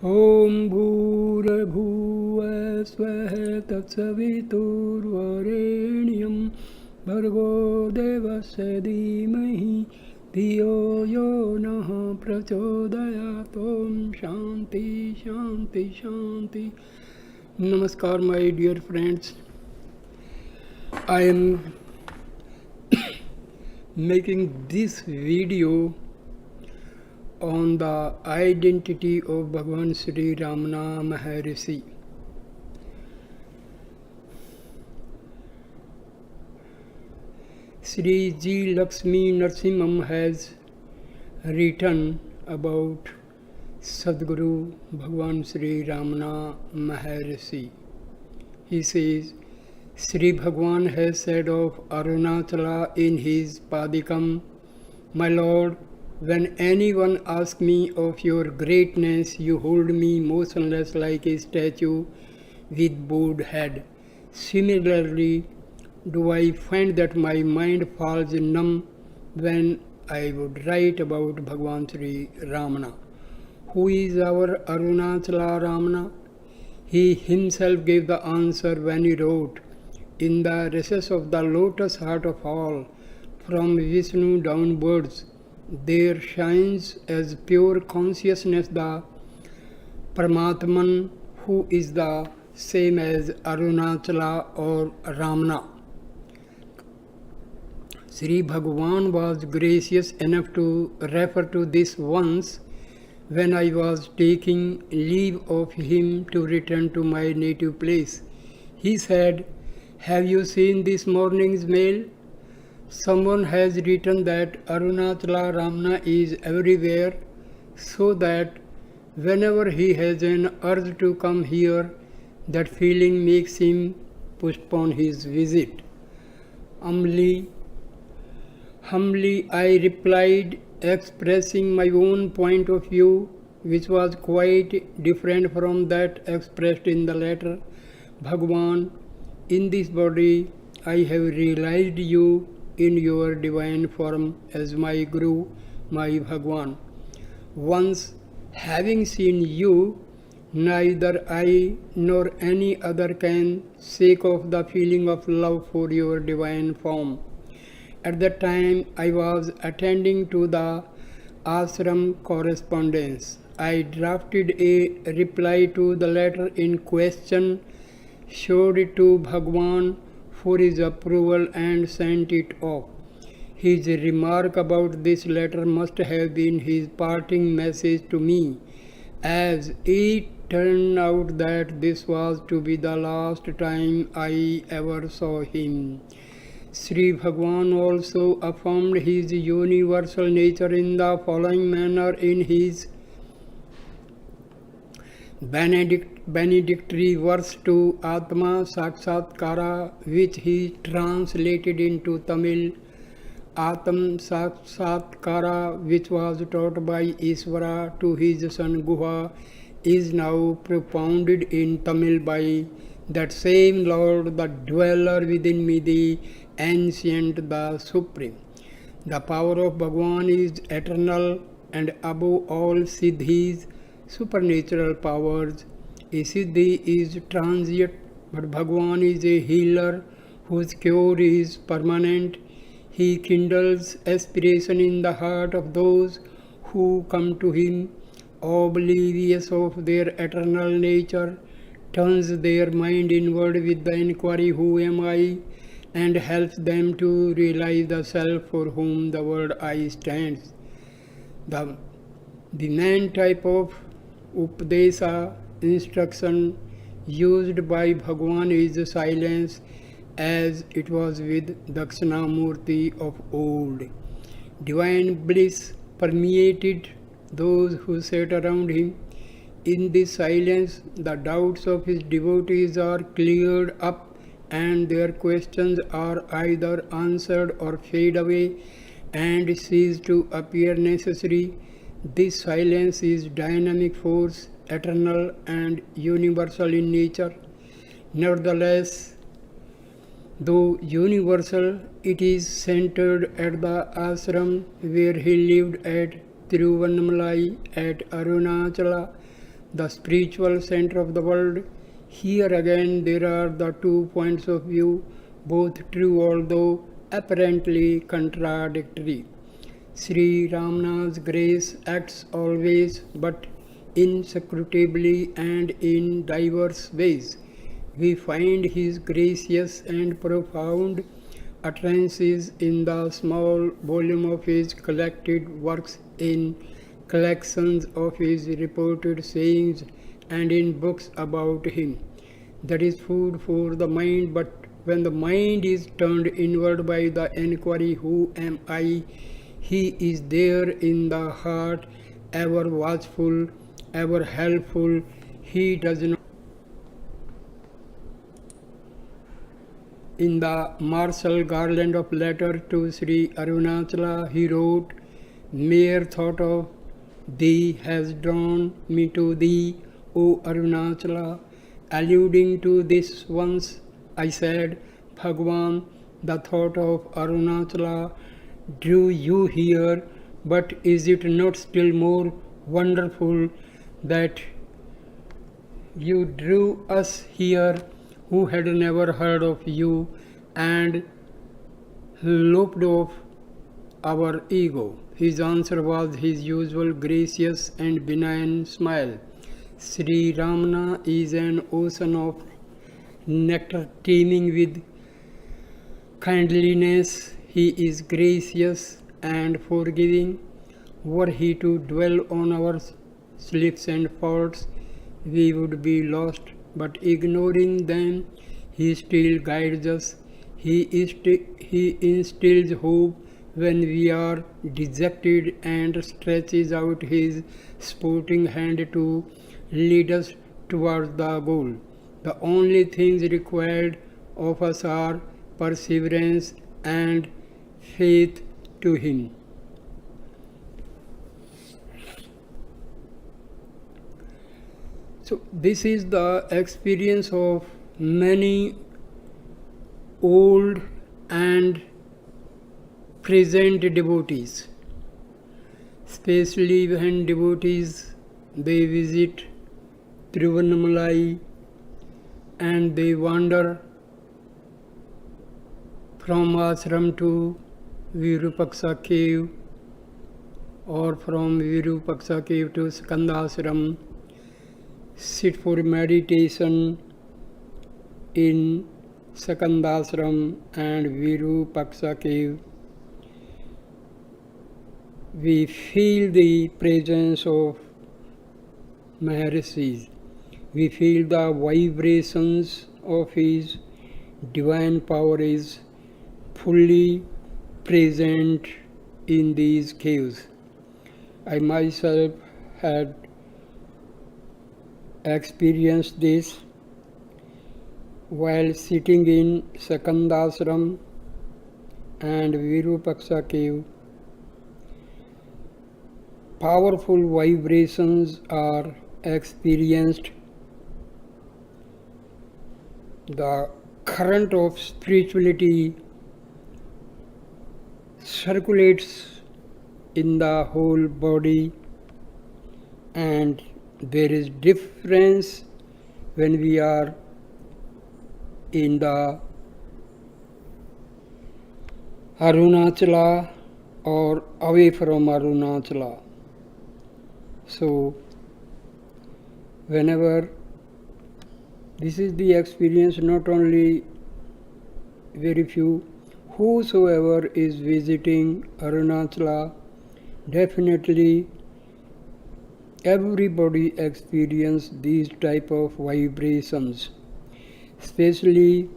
ॐ भूर्भुवः स्वः तत्सवितुर्वरेण्यं भर्गो देवस्य धीमहि धियो यो नः प्रचोदयात्। ॐ शांति शांति शांति। Namaskar my dear friends. I am making this video on the identity of Bhagwan Sri Ramana Maharshi. Sri Ji Lakshmi Narsimham has written about Sadguru Bhagwan Sri Ramana Maharshi. He says, Sri Bhagwan has said of Arunachala in his Padikam, My Lord, when anyone asks me of your greatness, you hold me motionless like a statue with bowed head. Similarly, do I find that my mind falls numb when I would write about Bhagwan Sri Ramana. Who is our Arunachala Ramana? He himself gave the answer when he wrote, In the recess of the lotus heart of all, from Vishnu downwards, there shines as pure consciousness the Paramatman, who is the same as Arunachala or Ramana. Sri Bhagwan was gracious enough to refer to this once when I was taking leave of him to return to my native place. He said, Have you seen this morning's mail? Someone has written that Arunachala Ramana is everywhere, so that whenever he has an urge to come here, that feeling makes him postpone his visit. Humbly I replied, expressing my own point of view, which was quite different from that expressed in the letter. Bhagwan, in this body I have realized you in your divine form as my Guru, my Bhagwan. Once having seen you, neither I nor any other can shake off the feeling of love for your divine form. At that time I was attending to the ashram correspondence. I drafted a reply to the letter in question, showed it to Bhagwan for his approval and sent it off. His remark about this letter must have been his parting message to me, as it turned out that this was to be the last time I ever saw him. Sri Bhagwan also affirmed his universal nature in the following manner in his benedictory verse to Atma Sakshatkara, which he translated into Tamil. Atma Sakshatkara, which was taught by Isvara to his son Guha, is now propounded in Tamil by that same Lord, the dweller within me, the ancient, the supreme. The power of Bhagwan is eternal and above all siddhis, supernatural powers. A siddhi is transient, but Bhagwan is a healer whose cure is permanent. He kindles aspiration in the heart of those who come to him, oblivious of their eternal nature, turns their mind inward with the inquiry, Who am I? And helps them to realize the self for whom the word I stands. The main type of Upadesa instruction used by Bhagwan is silence, as it was with Dakshinamurti of old. Divine bliss permeated those who sat around him. In this silence, the doubts of his devotees are cleared up and their questions are either answered or fade away and cease to appear necessary. This silence is dynamic force, eternal and universal in nature. Nevertheless, though universal, it is centered at the ashram where he lived at Tiruvannamalai at Arunachala. the spiritual center of the world. Here again there are the 2 points of view, both true although apparently contradictory. Sri Ramana's grace acts always but inscrutably and in diverse ways. We find his gracious and profound utterances in the small volume of his collected works, in collections of his reported sayings, and in books about him. That is food for the mind, but when the mind is turned inward by the inquiry, who am I? He is there in the heart, ever watchful, ever helpful. He does not. In the martial garland of letter to Sri Arunachala, he wrote, mere thought of thee has drawn me to thee, O Arunachala. Alluding to this once, I said, Bhagwan, the thought of Arunachala drew you here, but is it not still more wonderful that you drew us here who had never heard of you and lopped off our ego? His answer was his usual gracious and benign smile. Sri Ramana is an ocean of nectar teeming with kindliness. He is gracious and forgiving. Were he to dwell on our slips and faults, we would be lost, but ignoring them, he still guides us. He instills hope when we are dejected and stretches out his sporting hand to lead us towards the goal. The only things required of us are perseverance and faith to him. So this is the experience of many old and present devotees, especially when devotees they visit Tiruvannamalai and they wander from ashram to Virupaksa cave or from Virupaksa cave to Skandashram, sit for meditation in Skandashram and Virupaksa cave. We feel the presence of Maharshi. We feel the vibrations of his divine power is fully present in these caves. I myself had experienced this while sitting in Skandashram and Virupaksa cave. Powerful vibrations are experienced. The current of spirituality circulates in the whole body, and there is difference when we are in the Arunachala or away from Arunachala. So whenever this is the experience, not only very few, whosoever is visiting Arunachala, definitely everybody experience these type of vibrations, especially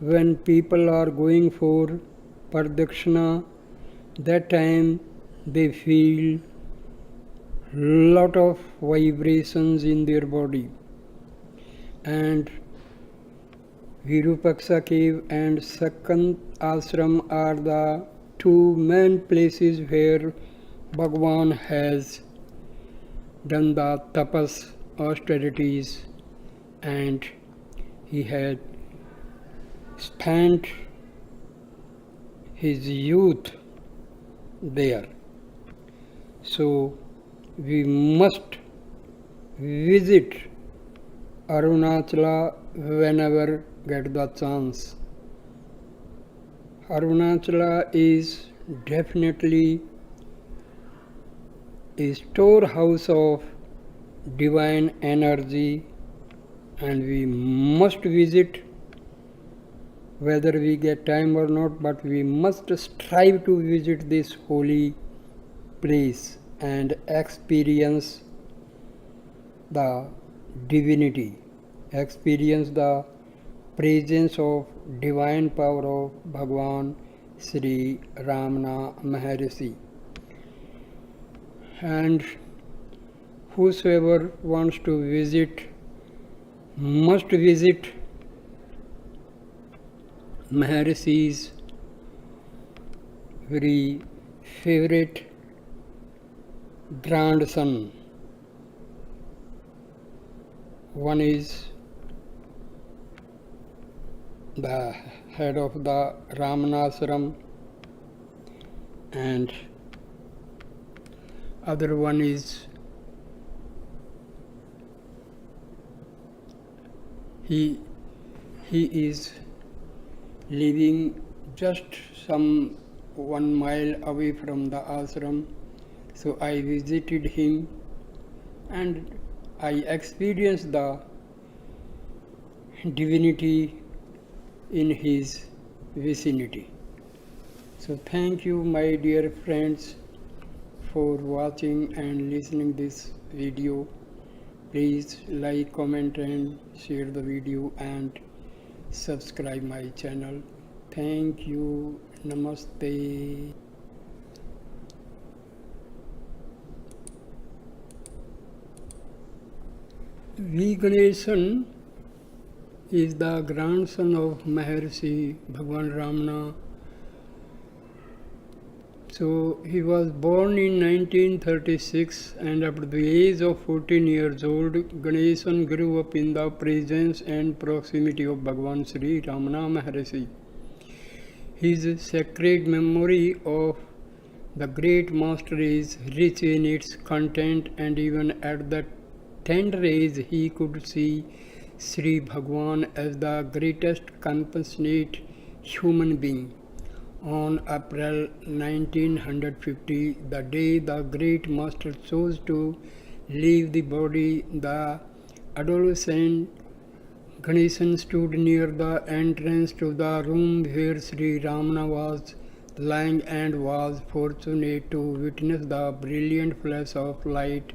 when people are going for pardakshina. That time they feel lot of vibrations in their body. And Virupaksa cave and Sakand ashram are the two main places where Bhagwan has done the tapas, austerities, and he had spent his youth there. So we must visit Arunachala whenever get the chance. Arunachala is definitely a storehouse of divine energy, and we must visit whether we get time or not, but we must strive to visit this holy place and experience the divinity, experience the presence of divine power of Bhagwan Sri Ramana Maharshi. And whosoever wants to visit must visit Maharshi's very favorite grandson. One is the head of the Ramana ashram, and other one is he is living just some 1 mile away from the ashram. So I visited him and I experienced the divinity in his vicinity. So thank you, my dear friends, for watching and listening this video. Please like, comment and share the video and subscribe my channel. Thank you. Namaste. V. Ganeshan is the grandson of Maharshi Bhagwan Ramana. So he was born in 1936, and at the age of 14 years old, Ganeshan grew up in the presence and proximity of Bhagwan Sri Ramana Maharshi. His sacred memory of the great master is rich in its content, and even at that tender age he could see Sri Bhagwan as the greatest compassionate human being. On April 1950, the day the great master chose to leave the body, the adolescent Ganeshan stood near the entrance to the room where Sri Ramana was lying and was fortunate to witness the brilliant flash of light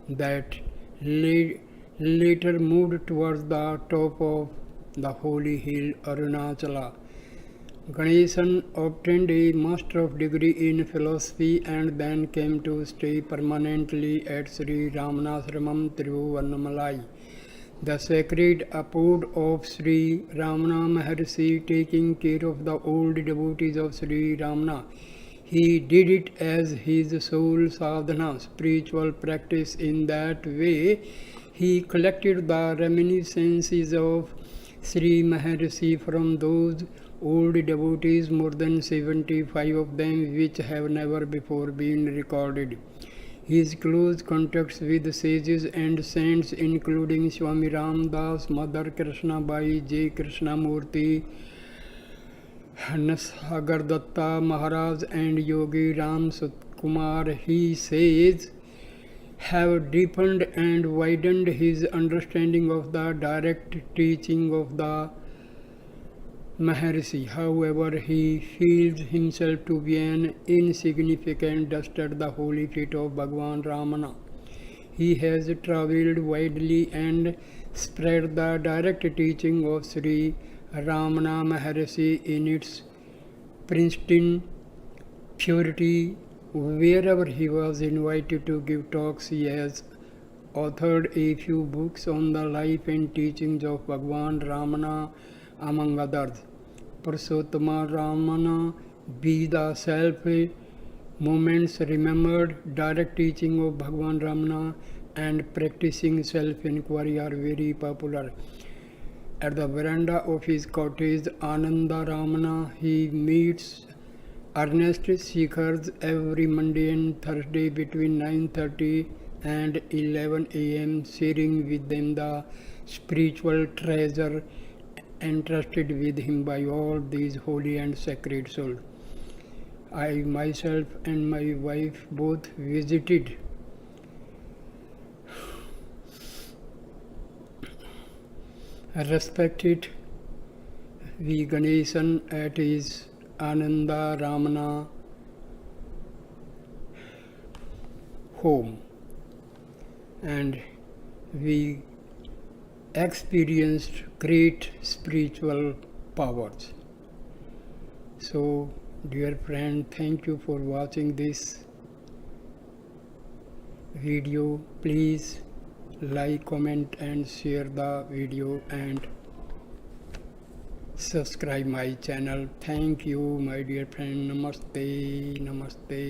that later moved towards the top of the holy hill Arunachala. Ganeshan obtained a Master of Degree in Philosophy and then came to stay permanently at Sri Ramanashramam, Tiruvannamalai, the sacred abode of Sri Ramana Maharshi, taking care of the old devotees of Sri Ramana. He did it as his sole sadhana, spiritual practice. In that way, he collected the reminiscences of Sri Maharshi from those old devotees, more than 75 of them, which have never before been recorded. His close contacts with sages and saints, including Swami Ramdas, Mother Krishna Bai, J. Krishnamurti, Nasagar Datta Maharaj, and Yogi Ram Sutkumar, he says, have deepened and widened his understanding of the direct teaching of the Maharshi. However, he feels himself to be an insignificant dust at the holy feet of Bhagwan Ramana. He has travelled widely and spread the direct teaching of Sri Ramana Maharshi in its pristine purity. Wherever he was invited to give talks, he has authored a few books on the life and teachings of Bhagwan Ramana, among others. Purushottama Ramana, Be the Self, Moments Remembered, Direct Teaching of Bhagwan Ramana, and Practicing Self-Inquiry are very popular. At the veranda of his cottage, Ananda Ramana, he meets earnest seekers every Monday and Thursday between 9:30 and 11 a.m., sharing with them the spiritual treasure entrusted with him by all these holy and sacred souls. I myself and my wife both visited respected V. Ganesan at his Ananda Ramana home, and we experienced great spiritual powers. So, dear friend, thank you for watching this video. Please like, comment and share the video and subscribe my channel. Thank you, my dear friend. Namaste. Namaste.